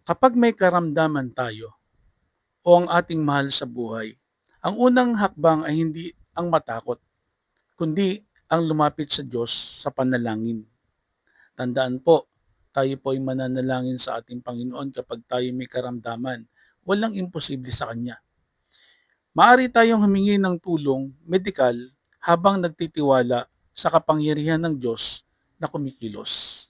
Kapag may karamdaman tayo o ang ating mahal sa buhay, ang unang hakbang ay hindi ang matakot, kundi ang lumapit sa Diyos sa panalangin. Tandaan po, tayo po ay mananalangin sa ating Panginoon kapag tayo may karamdaman. Walang imposible sa Kanya. Maaari tayong humingi ng tulong medikal habang nagtitiwala sa kapangyarihan ng Diyos na kumikilos.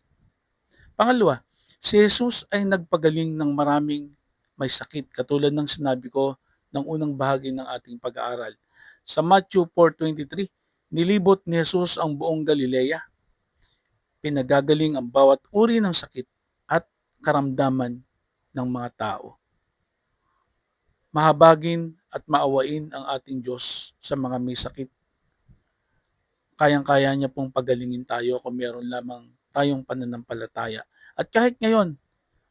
Pangalawa, si Jesus ay nagpagaling ng maraming may sakit katulad ng sinabi ko ng unang bahagi ng ating pag-aaral. Sa Matthew 4:23, nilibot ni Jesus ang buong Galilea, pinagagaling ang bawat uri ng sakit at karamdaman ng mga tao. Mahabagin at maawain ang ating Diyos sa mga may sakit. Kayang-kaya niya pong pagalingin tayo kung meron lamang tayong pananampalataya. At kahit ngayon,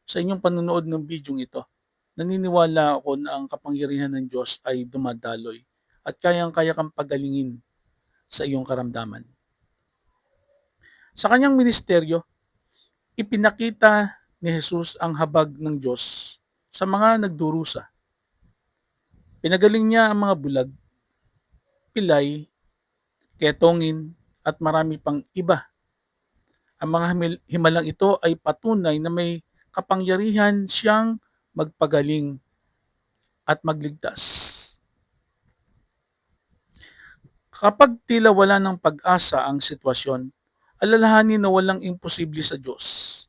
sa inyong panonood ng video ito, naniniwala ako na ang kapangyarihan ng Diyos ay dumadaloy at kayang-kaya kang pagalingin sa iyong karamdaman. Sa kanyang ministeryo, ipinakita ni Jesus ang habag ng Diyos sa mga nagdurusa. Pinagaling niya ang mga bulag, pilay, ketongin at marami pang iba. Ang mga himalang ito ay patunay na may kapangyarihan siyang magpagaling at magligtas. Kapag tila wala ng pag-asa ang sitwasyon, alalahanin na walang imposible sa Diyos.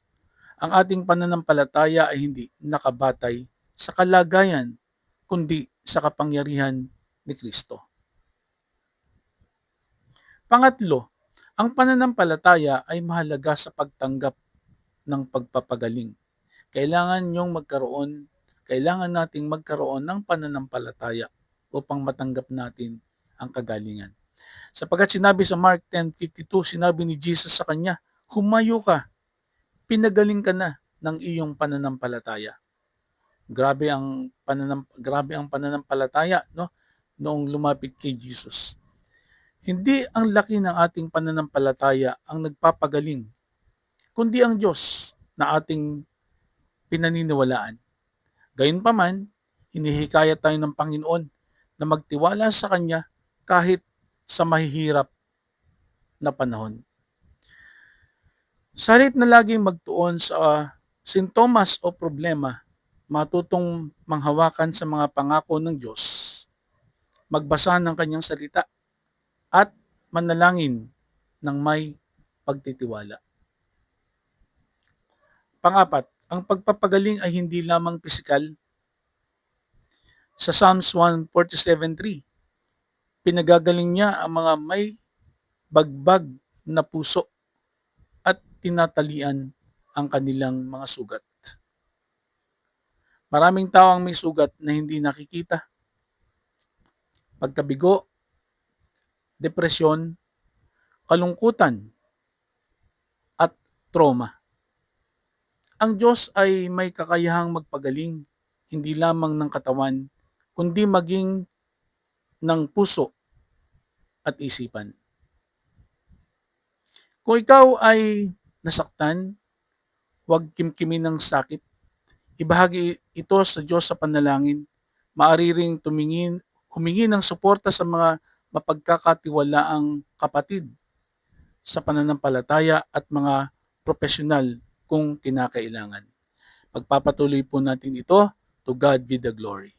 Ang ating pananampalataya ay hindi nakabatay sa kalagayan, kundi sa kapangyarihan ni Kristo. Pangatlo, ang pananampalataya ay mahalaga sa pagtanggap ng pagpapagaling. Kailangan nating magkaroon ng pananampalataya upang matanggap natin ang kagalingan. Sapagkat sinabi sa Mark 10:52, sinabi ni Jesus sa kanya, "Humayo ka, pinagaling ka na ng iyong pananampalataya." Grabe ang pananampalataya, no? Noong lumapit kay Jesus. Hindi ang laki ng ating pananampalataya ang nagpapagaling, kundi ang Diyos na ating pinaniniwalaan. Gayunpaman, hinihikayat tayo ng Panginoon na magtiwala sa Kanya kahit sa mahihirap na panahon. Sa halip na laging magtuon sa sintomas o problema, matutong manghawakan sa mga pangako ng Diyos, magbasa ng Kanyang salita, at manalangin ng may pagtitiwala. Pangapat, ang pagpapagaling ay hindi lamang pisikal. Sa Psalms 147:3, pinagagaling niya ang mga may bagbag na puso at tinatalian ang kanilang mga sugat. Maraming tao ang may sugat na hindi nakikita. Pagkabigo, depresyon, kalungkutan, at trauma. Ang Diyos ay may kakayahang magpagaling hindi lamang ng katawan, kundi maging ng puso at isipan. Kung ikaw ay nasaktan, huwag kimkimin ng sakit. Ibahagi ito sa Diyos sa panalangin. Maaari ring humingi ng suporta sa mga mapagkakatiwalaang kapatid sa pananampalataya at mga profesional kung kinakailangan. Pagpapatuloy po natin ito. To God be the glory.